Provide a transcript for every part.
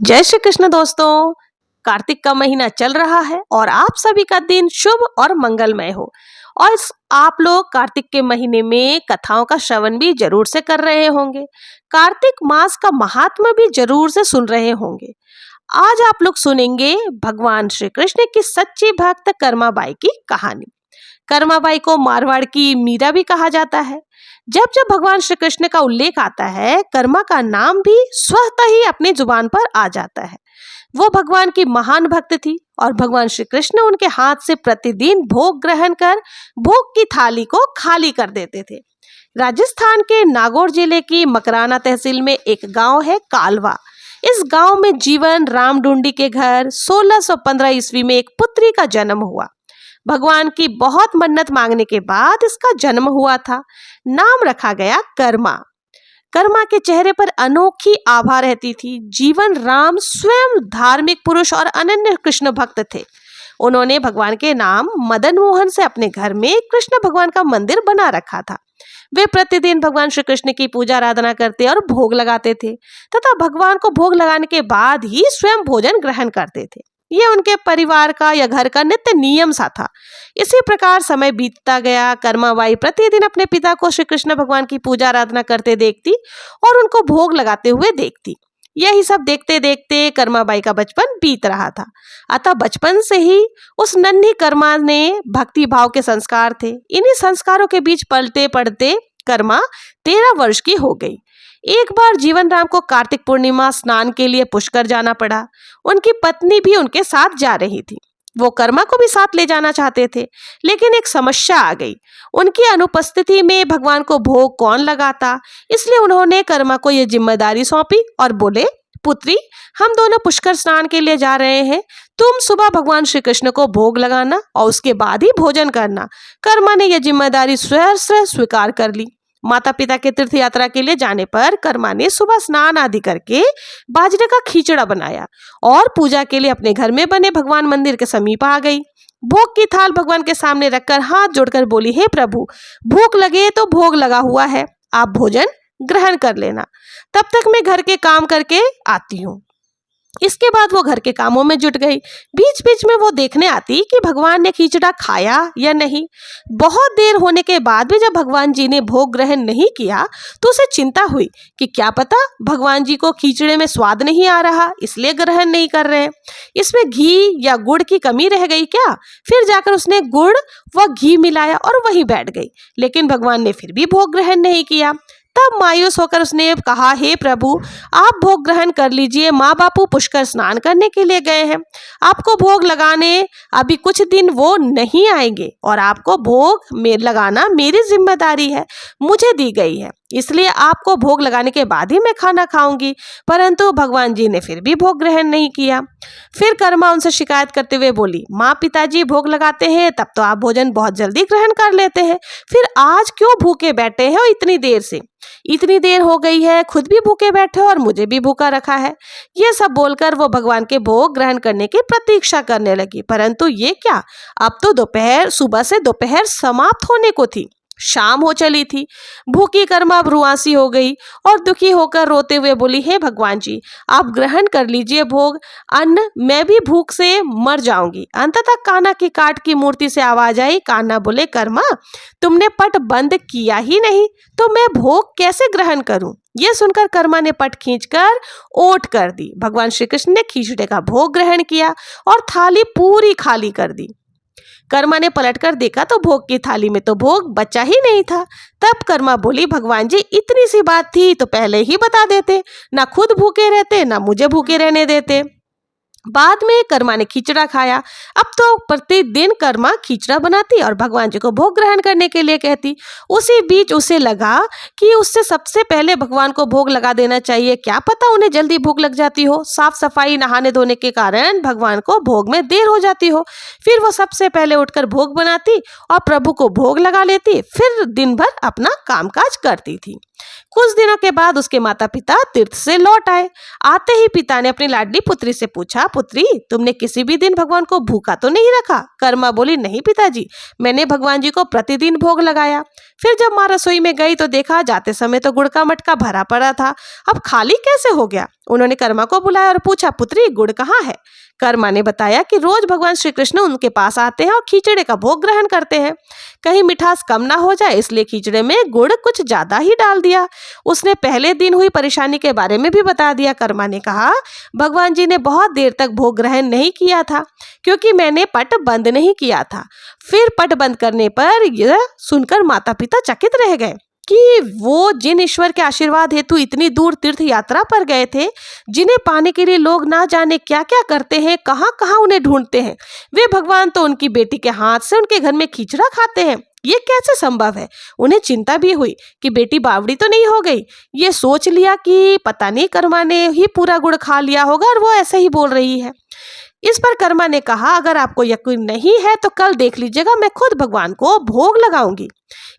जय श्री कृष्ण दोस्तों। कार्तिक का महीना चल रहा है और आप सभी का दिन शुभ और मंगलमय हो। और आप लोग कार्तिक के महीने में कथाओं का श्रवण भी जरूर से कर रहे होंगे। कार्तिक मास का महात्म्य भी जरूर से सुन रहे होंगे। आज आप लोग सुनेंगे भगवान श्री कृष्ण की सच्ची भक्त कर्माबाई की कहानी। कर्माबाई को मारवाड़ की मीरा भी कहा जाता है। जब जब भगवान श्री कृष्ण का उल्लेख आता है, कर्मा का नाम भी स्वतः ही अपनी जुबान पर आ जाता है। वो भगवान की महान भक्त थी और भगवान श्री कृष्ण उनके हाथ से प्रतिदिन भोग ग्रहण कर भोग की थाली को खाली कर देते थे। राजस्थान के नागौर जिले की मकराना तहसील में एक गांव है कालवा। इस गांव में जीवन राम डूंडी के घर 1615 ईस्वी में एक पुत्री का जन्म हुआ। भगवान की बहुत मन्नत मांगने के बाद इसका जन्म हुआ था। नाम रखा गया कर्मा। कर्मा के चेहरे पर अनोखी आभा रहती थी। जीवन राम स्वयं धार्मिक पुरुष और अनन्य कृष्ण भक्त थे। उन्होंने भगवान के नाम मदन मोहन से अपने घर में कृष्ण भगवान का मंदिर बना रखा था। वे प्रतिदिन भगवान श्री कृष्ण की पूजा आराधना करते और भोग लगाते थे तथा भगवान को भोग लगाने के बाद ही स्वयं भोजन ग्रहण करते थे। ये उनके परिवार का या घर का नित्य नियम सा था। इसी प्रकार समय बीतता गया। कर्माबाई प्रतिदिन अपने पिता को श्री कृष्ण भगवान की पूजा आराधना करते देखती और उनको भोग लगाते हुए देखती। यही सब देखते देखते कर्माबाई का बचपन बीत रहा था। अतः बचपन से ही उस नन्ही कर्मा ने भक्ति भाव के संस्कार थे। इन्हीं संस्कारों के बीच पलते पड़ते कर्मा 13 वर्ष की हो गई। एक बार जीवन राम को कार्तिक पूर्णिमा स्नान के लिए पुष्कर जाना पड़ा। उनकी पत्नी भी उनके साथ जा रही थी। वो कर्मा को भी साथ ले जाना चाहते थे, लेकिन एक समस्या आ गई। उनकी अनुपस्थिति में भगवान को भोग कौन लगाता। इसलिए उन्होंने कर्मा को यह जिम्मेदारी सौंपी और बोले, पुत्री, हम दोनों पुष्कर स्नान के लिए जा रहे हैं। तुम सुबह भगवान श्री कृष्ण को भोग लगाना और उसके बाद ही भोजन करना। कर्मा ने यह जिम्मेदारी स्वयं से स्वीकार कर ली। माता पिता के तीर्थ यात्रा के लिए जाने पर कर्मा ने सुबह स्नान आदि करके बाजरे का खीचड़ा बनाया और पूजा के लिए अपने घर में बने भगवान मंदिर के समीप आ गई। भोग की थाल भगवान के सामने रखकर हाथ जोड़कर बोली, हे प्रभु, भूख लगे तो भोग लगा हुआ है, आप भोजन ग्रहण कर लेना। तब तक मैं घर के काम करके आती हूँ। इसके बाद वो घर के कामों में जुट गई। बीच बीच में वो देखने आती कि भगवान ने खीचड़ा खाया या नहीं। बहुत देर होने के बाद भी जब भगवान जी ने भोग ग्रहण नहीं किया तो उसे चिंता हुई कि क्या पता भगवान जी को खीचड़े में स्वाद नहीं आ रहा, इसलिए ग्रहण नहीं कर रहे। इसमें घी या गुड़ की कमी रह गई क्या। फिर जाकर उसने गुड़ व घी मिलाया और वहीं बैठ गई, लेकिन भगवान ने फिर भी भोग ग्रहण नहीं किया। तब मायूस होकर उसने कहा, हे प्रभु, आप भोग ग्रहण कर लीजिए। माँ बापू पुष्कर स्नान करने के लिए गए हैं, आपको भोग लगाने अभी कुछ दिन वो नहीं आएंगे और आपको भोग में लगाना मेरी जिम्मेदारी है, मुझे दी गई है, इसलिए आपको भोग लगाने के बाद ही मैं खाना खाऊंगी। परंतु भगवान जी ने फिर भी भोग ग्रहण नहीं किया। फिर कर्मा उनसे शिकायत करते हुए बोली, माँ पिताजी भोग लगाते हैं तब तो आप भोजन बहुत जल्दी ग्रहण कर लेते हैं, फिर आज क्यों भूखे बैठे हैं इतनी देर से। इतनी देर हो गई है, खुद भी भूखे बैठे हो और मुझे भी भूखा रखा है। ये सब बोलकर वो भगवान के भोग ग्रहण करने की प्रतीक्षा करने लगी। परंतु ये क्या, अब तो सुबह से दोपहर समाप्त होने को थी, शाम हो चली थी। भूखी कर्मा अब रुआंसी हो गई और दुखी होकर रोते हुए बोली, हे भगवान जी, आप ग्रहण कर लीजिए भोग, अन्न, मैं भी भूख से मर जाऊंगी। अंततः कान्हा की काठ की मूर्ति से आवाज आई। कान्हा बोले, कर्मा, तुमने पट बंद किया ही नहीं तो मैं भोग कैसे ग्रहण करूं। यह सुनकर कर्मा ने पट खींचकर ओट कर दी। भगवान श्री कृष्ण ने खीचड़े का भोग ग्रहण किया और थाली पूरी खाली कर दी। कर्मा ने पलटकर देखा तो भोग की थाली में तो भोग बचा ही नहीं था। तब कर्मा बोली, भगवान जी, इतनी सी बात थी तो पहले ही बता देते, ना खुद भूखे रहते ना मुझे भूखे रहने देते। बाद में कर्मा ने खीचड़ा खाया। अब तो प्रतिदिन कर्मा खीचड़ा बनाती और भगवान जी को भोग ग्रहण करने के लिए कहती। उसी बीच उसे लगा कि उससे सबसे पहले भगवान को भोग लगा देना चाहिए, क्या पता उन्हें जल्दी भूख लग जाती हो। साफ सफाई नहाने धोने के कारण भगवान को भोग में देर हो जाती हो। फिर वो सबसे पहले उठकर भोग बनाती और प्रभु को भोग लगा लेती, फिर दिन भर अपना कामकाज करती थी। कुछ दिनों के बाद उसके माता पिता तीर्थ से लौट आए। आते ही पिता ने अपनी लाडली पुत्री से पूछा, पुत्री तुमने किसी भी दिन भगवान को भूखा तो नहीं रखा? कर्मा बोली, नहीं पिताजी, मैंने भगवान जी को प्रतिदिन भोग लगाया। फिर जब माँ रसोई में गई तो देखा जाते समय तो गुड़ का मटका भरा पड़ा था, अब खाली कैसे हो गया? उन्होंने कर्मा को बुलाया और पूछा, पुत्री गुड़ कहाँ है? कर्मा ने बताया कि रोज भगवान श्री कृष्ण उनके पास आते हैं और खीचड़े का भोग ग्रहण करते हैं। कहीं मिठास कम ना हो जाए इसलिए खीचड़े में गुड़ कुछ ज्यादा ही डाल दिया। उसने पहले दिन हुई परेशानी के बारे में भी बता दिया। कर्मा ने कहा, भगवान जी ने बहुत देर तक भोग ग्रहण नहीं किया था क्योंकि मैंने पट बंद नहीं किया था। फिर पट बंद करने पर यह सुनकर माता पिता चकित रह गए कि वो जिन ईश्वर के आशीर्वाद हेतु इतनी दूर तीर्थ यात्रा पर गए थे, जिन्हें पाने के लिए लोग ना जाने क्या क्या करते हैं, कहाँ कहाँ उन्हें ढूंढते हैं, वे भगवान तो उनकी बेटी के हाथ से उनके घर में खिचड़ा खाते हैं। ये कैसे संभव है? उन्हें चिंता भी हुई कि बेटी बावड़ी तो नहीं हो गई। ये सोच लिया कि पता नहीं कर्मा ने ही पूरा गुड़ खा लिया होगा और वो ऐसे ही बोल रही है। इस पर कर्मा ने कहा, अगर आपको यकीन नहीं है तो कल देख लीजिएगा, मैं खुद भगवान को भोग लगाऊंगी।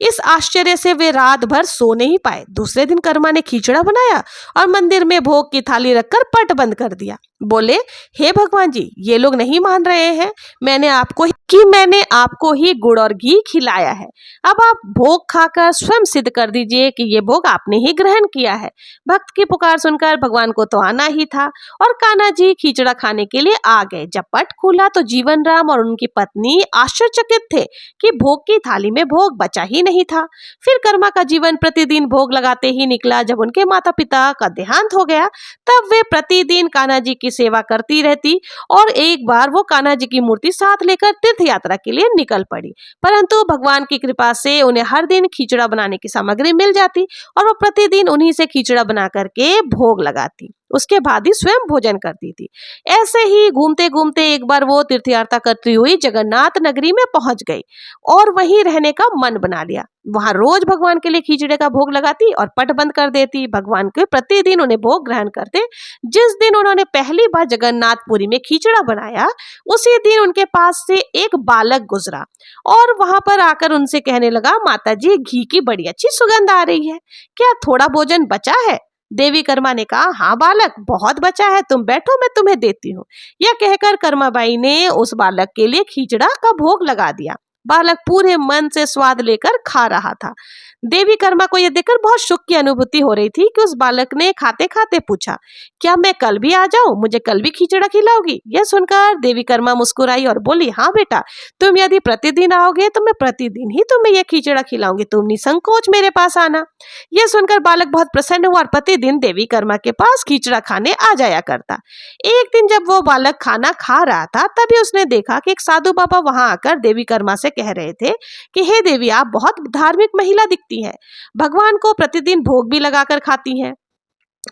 इस आश्चर्य से वे रात भर सो नहीं पाए। दूसरे दिन कर्मा ने खिचड़ा बनाया और मंदिर में भोग की थाली रखकर पट बंद कर दिया। बोले, हे भगवान जी, ये लोग नहीं मान रहे हैं मैंने आपको ही गुड़ और घी खिलाया है। अब आप भोग खाकर स्वयं सिद्ध कर दीजिए कि ये भोग आपने ही ग्रहण किया है। भक्त की पुकार सुनकर भगवान को तो आना ही था और कान्हा जी खिचड़ा खाने के लिए आ गए। जब पट खुला तो जीवन राम और उनकी पत्नी आश्चर्यचकित थे कि भोग की थाली में भोग बचा ही नहीं था। फिर कर्मा का जीवन प्रतिदिन भोग लगाते ही निकला। जब उनके माता पिता का देहांत हो गया तब वे प्रतिदिन कान्हा जी की सेवा करती रहती और एक बार वो कान्हा जी की मूर्ति साथ लेकर तीर्थ यात्रा के लिए निकल पड़ी। परंतु भगवान की कृपा से उन्हें हर दिन खिचड़ा बनाने की सामग्री मिल जाती और वो प्रतिदिन उन्हीं से खिचड़ा बना करके भोग लगाती। उसके बाद ही स्वयं भोजन करती थी। ऐसे ही घूमते घूमते एक बार वो तीर्थ यात्रा करती हुई जगन्नाथ नगरी में पहुंच गई और वहीं रहने का मन बना लिया। वहां रोज भगवान के लिए खिचड़े का भोग लगाती और पट बंद कर देती। भगवान के प्रतिदिन उन्हें भोग ग्रहण करते। जिस दिन उन्होंने पहली बार जगन्नाथपुरी में खिचड़ा बनाया उसी दिन उनके पास से एक बालक गुजरा और वहां पर आकर उनसे कहने लगा, माता जी, घी की बड़ी अच्छी सुगंध आ रही है, क्या थोड़ा भोजन बचा है? देवी कर्मा ने कहा, हाँ बालक, बहुत बचा है, तुम बैठो, मैं तुम्हें देती हूँ। यह कहकर कर्माबाई ने उस बालक के लिए खिचड़ा का भोग लगा दिया। बालक पूरे मन से स्वाद लेकर खा रहा था। देवी कर्मा को यह देखकर बहुत सुख की अनुभूति हो रही थी कि उस बालक ने खाते खाते पूछा, क्या मैं कल भी आ जाऊं? मुझे कल भी खिचड़ा खिलाओगी? यह सुनकर देवी कर्मा मुस्कुराई और बोली, हाँ बेटा, तुम यदि प्रतिदिन आओगे तो मैं प्रतिदिन ही तुम्हें यह खिचड़ा खिलाऊंगी, तुम निसंकोच मेरे पास आना। यह सुनकर बालक बहुत प्रसन्न हुआ और प्रतिदिन देवी कर्मा के पास खिचड़ा खाने आ जाया करता। एक दिन जब वो बालक खाना खा रहा था तभी उसने देखा कि एक साधु बाबा वहां आकर देवी कर्मा से कह रहे थे कि हे देवी, आप बहुत धार्मिक महिला दिखती हैं, भगवान को प्रतिदिन भोग भी लगाकर खाती हैं,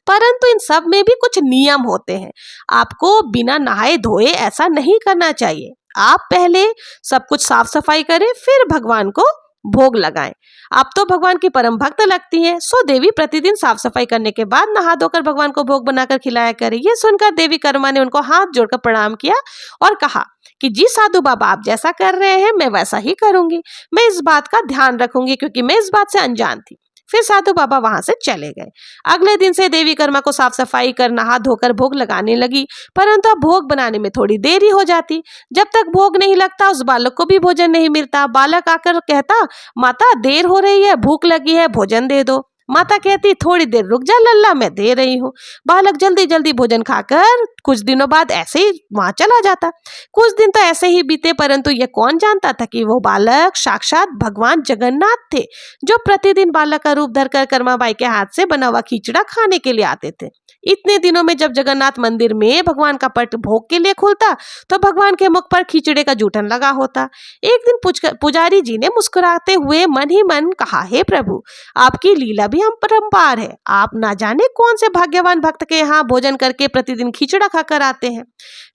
परंतु इन सब में भी कुछ नियम होते हैं। आपको बिना नहाए धोए ऐसा नहीं करना चाहिए। आप पहले सब कुछ साफ सफाई करें फिर भगवान को भोग लगाएं। आप तो भगवान की परम भक्त लगती हैं, सो देवी प्रतिदिन साफ सफाई करने के बाद नहा धोकर भगवान को भोग बनाकर खिलाया करें। यह सुनकर देवी कर्मा ने उनको हाथ जोड़कर प्रणाम किया और कहा कि जी साधु बाबा, आप जैसा कर रहे हैं मैं वैसा ही करूंगी, मैं इस बात का ध्यान रखूंगी क्योंकि मैं इस बात से अनजान थी। फिर साधु बाबा वहां से चले गए। अगले दिन से देवी कर्मा को साफ सफाई कर नहा धोकर भोग लगाने लगी, परंतु अब भोग बनाने में थोड़ी देरी हो जाती। जब तक भोग नहीं लगता उस बालक को भी भोजन नहीं मिलता। बालक आकर कहता, माता देर हो रही है, भूख लगी है, भोजन दे दो। माता कहती, थोड़ी देर रुक जा लल्ला, मैं दे रही हूँ। बालक जल्दी जल्दी भोजन खाकर कुछ दिनों बाद ऐसे ही वहां चला जाता। कुछ दिन तो ऐसे ही बीते, परंतु यह कौन जानता था कि वो बालक साक्षात भगवान जगन्नाथ थे, जो प्रतिदिन बालक का रूप धरकर कर्माबाई के हाथ से बना हुआ खिचड़ा खाने के लिए आते थे। इतने दिनों में जब जगन्नाथ मंदिर में भगवान का पट भोग के लिए खुलता तो भगवान के मुख पर खिचड़े का जूठन लगा होता। एक दिन पुजारी जी ने मुस्कुराते हुए मन ही मन कहा, हे प्रभु, आपकी लीला भी हम परम्पार है, आप ना जाने कौन से भाग्यवान भक्त के यहाँ भोजन करके प्रतिदिन खिचड़ा खाकर आते हैं।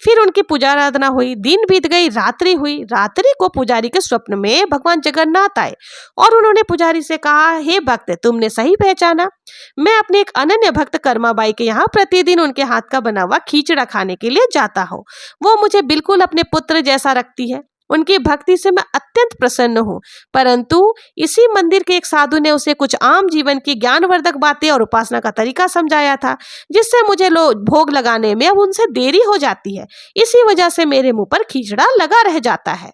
फिर उनकी पूजा आराधना हुई, दिन बीत गई, रात्रि हुई। रात्रि को पुजारी के स्वप्न में भगवान जगन्नाथ आए और उन्होंने पुजारी से कहा, हे भक्त, तुमने सही पहचाना, मैं अपने एक अनन्य भक्त कर्माबाई के यहाँ प्रतिदिन उनके हाथ का बना हुआ खिचड़ा खाने के लिए जाता हूँ। वो मुझे बिल्कुल अपने पुत्र जैसा रखती है। उनकी भक्ति से मैं अत्यंत प्रसन्न हूँ। परंतु इसी मंदिर के एक साधु ने उसे कुछ आम जीवन की ज्ञानवर्धक बातें और उपासना का तरीका समझाया था, जिससे मुझे भोग लगाने में अब उनसे देरी हो जाती है। इसी वजह से मेरे मुंह पर खींचड़ा लगा रह जाता है।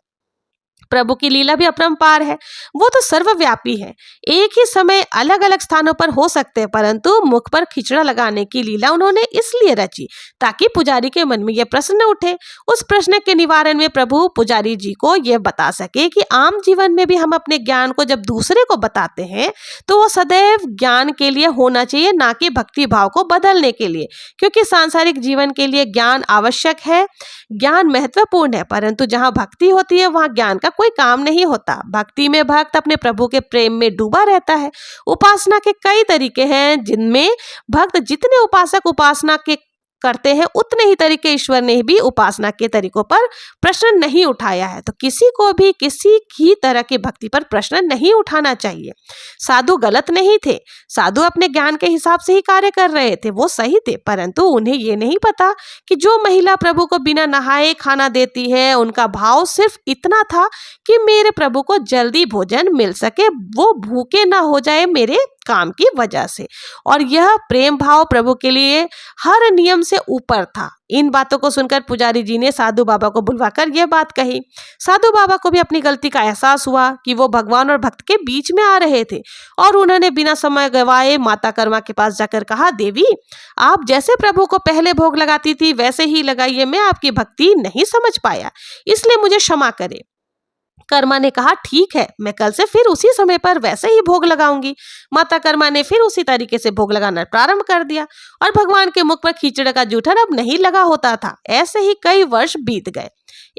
प्रभु की लीला भी अपरंपार है, वो तो सर्वव्यापी है। एक ही समय अलग अलग स्थानों पर हो सकते हैं, परंतु मुख पर खिचड़ा लगाने की लीला उन्होंने इसलिए रची ताकि पुजारी के मन में यह प्रश्न उठे। उस प्रश्न के निवारण में प्रभु पुजारी जी को यह बता सके कि आम जीवन में भी हम अपने ज्ञान को जब दूसरे को बताते हैं तो वो सदैव ज्ञान के लिए होना चाहिए, ना कि भक्ति भाव को बदलने के लिए। क्योंकि सांसारिक जीवन के लिए ज्ञान आवश्यक है, ज्ञान महत्वपूर्ण है, परंतु जहाँ भक्ति होती है वहाँ ज्ञान का कोई काम नहीं होता। भक्ति में भक्त अपने प्रभु के प्रेम में डूबा रहता है। उपासना के कई तरीके हैं, जिनमें भक्त जितने उपासक उपासना के करते हैं उतने ही तरीके ईश्वर ने भी उपासना के तरीकों पर प्रश्न नहीं उठाया है। तो किसी को भी किसी ही तरह की भक्ति पर प्रश्न नहीं उठाना चाहिए। साधु गलत नहीं थे, साधु अपने ज्ञान के हिसाब से ही कार्य कर रहे थे, वो सही थे, परंतु उन्हें ये नहीं पता कि जो महिला प्रभु को बिना नहाए खाना देती है, उनका भाव सिर्फ इतना था कि मेरे प्रभु को जल्दी भोजन मिल सके, वो भूखे ना हो जाए मेरे काम की वजह से। और यह प्रेम भाव प्रभु के लिए हर नियम से ऊपर था। इन बातों को सुनकर पुजारी जी ने साधु बाबा को बुलवाकर यह बात कही। साधु बाबा को भी अपनी गलती का एहसास हुआ कि वो भगवान और भक्त के बीच में आ रहे थे, और उन्होंने बिना समय गवाए माता कर्मा के पास जाकर कहा, देवी, आप जैसे प्रभु को पहले भोग लगाती थी वैसे ही लगाइए। मैं आपकी भक्ति नहीं समझ पाया, इसलिए मुझे क्षमा करें। कर्मा ने कहा, ठीक है, मैं कल से फिर उसी समय पर वैसे ही भोग लगाऊंगी। माता कर्मा ने फिर उसी तरीके से भोग लगाना प्रारंभ कर दिया और भगवान के मुख पर खींचड़े का जूठन अब नहीं लगा होता था। ऐसे ही कई वर्ष बीत गए।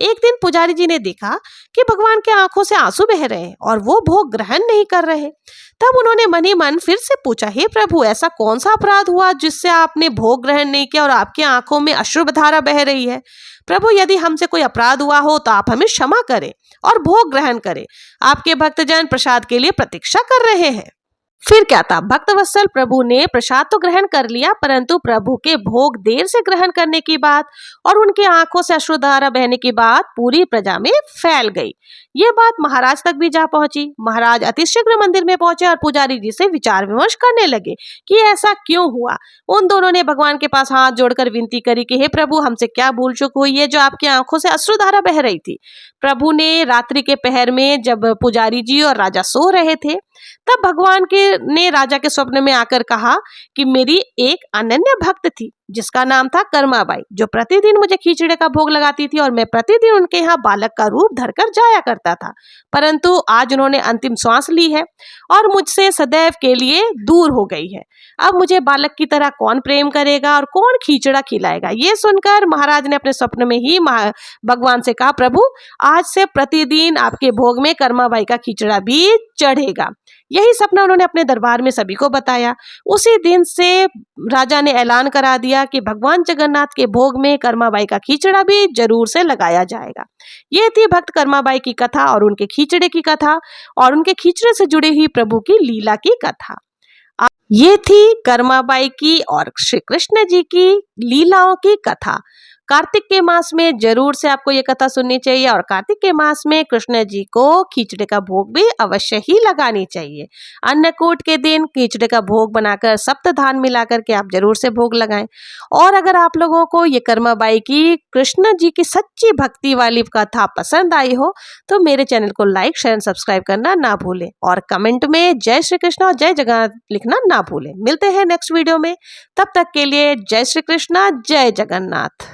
एक दिन पुजारी जी ने देखा कि भगवान के आंखों से आंसू बह रहे हैं और वो भोग ग्रहण नहीं कर रहे। तब उन्होंने मन ही मन फिर से पूछा, हे प्रभु, ऐसा कौन सा अपराध हुआ जिससे आपने भोग ग्रहण नहीं किया और आपकी आंखों में अश्रुधारा बह रही है? प्रभु, यदि हमसे कोई अपराध हुआ हो तो आप हमें क्षमा करें और भोग ग्रहण करें। आपके भक्तजन प्रसाद के लिए प्रतीक्षा कर रहे हैं। फिर क्या था, भक्तवत्सल प्रभु ने प्रसाद तो ग्रहण कर लिया, परंतु प्रभु के भोग देर से ग्रहण करने की बात और उनके आंखों से अश्रुधारा बहने की बात पूरी प्रजा में फैल गई। ये बात महाराज तक भी जा पहुंची। महाराज अतिशीघ्र मंदिर में पहुंचे और पुजारी जी से विचार विमर्श करने लगे कि ऐसा क्यों हुआ। उन दोनों ने भगवान के पास हाथ जोड़कर विनती करी कि हे प्रभु, हमसे क्या भूल चूक हुई है जो आपकी आंखों से अश्रुधारा बह रही थी। प्रभु ने रात्रि के पहर में जब पुजारी जी और राजा सो रहे थे, तब भगवान ने राजा के स्वप्न में आकर कहा कि मेरी एक अनन्य भक्त थी जिसका नाम था कर्माबाई, जो प्रतिदिन मुझे खिचड़े का भोग लगाती थी और मैं प्रतिदिन उनके यहाँ बालक का रूप धरकर जाया करता था। परंतु आज उन्होंने अंतिम श्वास ली है और मुझसे सदैव के लिए दूर हो गई है। अब मुझे बालक की तरह कौन प्रेम करेगा और कौन खिचड़ा खिलाएगा? ये सुनकर महाराज ने अपने स्वप्न में ही भगवान से कहा, प्रभु, आज से प्रतिदिन आपके भोग में कर्माबाई का खिचड़ा भी चढ़ेगा। यही सपना उन्होंने अपने दरबार में सभी को बताया। उसी दिन से राजा ने ऐलान करा दिया कि भगवान जगन्नाथ के भोग में कर्माबाई का खिचड़ा भी जरूर से लगाया जाएगा। ये थी भक्त कर्माबाई की कथा और उनके खिचड़े की कथा और उनके खिचड़े से जुड़ी हुई प्रभु की लीला की कथा। ये थी कर्माबाई की और श्री कृष्ण जी की लीलाओं की कथा। कार्तिक के मास में जरूर से आपको ये कथा सुननी चाहिए और कार्तिक के मास में कृष्ण जी को खिचड़े का भोग भी अवश्य ही लगानी चाहिए। अन्नकूट के दिन खिचड़े का भोग बनाकर सप्तधान मिलाकर के आप जरूर से भोग लगाएं। और अगर आप लोगों को ये कर्माबाई की कृष्ण जी की सच्ची भक्ति वाली कथा पसंद आई हो तो मेरे चैनल को लाइक, शेयर, सब्सक्राइब करना ना भूलें और कमेंट में जय श्री कृष्ण और जय जगन्नाथ लिखना ना भूलें। मिलते हैं नेक्स्ट वीडियो में, तब तक के लिए जय श्री कृष्ण, जय जगन्नाथ।